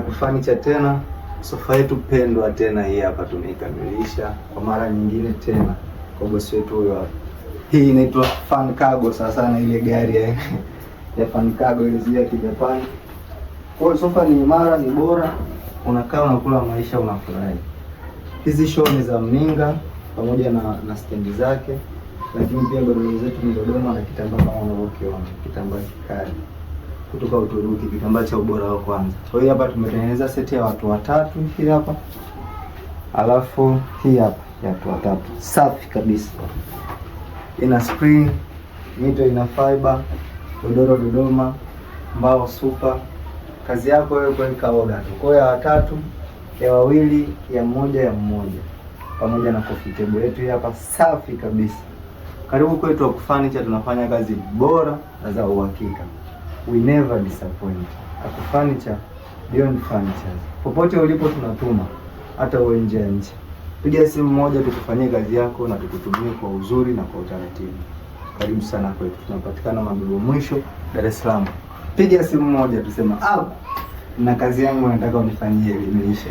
Furniture tena, sofa yetu pendwa tena hii hapa tumeikamilisha kwa mara nyingine tena kwa bosi wetu huyo hapa. Hii inaitwa Fan Cargo, sasa na ile gari ya Fan Cargo ile ya Kijapani. Kwa hiyo sofa ni imara, ni bora, unakaa unakula maisha unafurahi. Hizi show ni za mninga pamoja na stendi zake, lakini pia godoro zetu ni Dodoma na kitambaa kama unavyokiona, kitambaa kikali kutoka Uturuki, kitambaa cha ubora wa kwanza. Kwa hiyo hapa tumetengeneza seti ya watu watatu hii hapa. Alafu hii hapa ya watu watatu. Safi kabisa. Ina spring, mito ina fiber, godoro Dodoma, mbao super. Kazi yako wewe kuweka order tu. Kwa hiyo ya watatu, ya wawili, ya mmoja. Pamoja na coffee table yetu hapa safi kabisa. Karibu kwetu Aku Furniture, tunafanya kazi bora na za uhakika. We never disappoint. Aku Furniture, beyond furniture. Popote ulipo tunatuma, hata uwe nje ya nchi. Piga simu moja tukufanyie kazi yako na tukutumie kwa uzuri na kwa utaratibu. Karibu sana kwetu. Tunapatikana Mabibo Mwisho, Dar es Salaam. Piga simu moja tusema, na kazi yangu nataka unifanyie imeisha.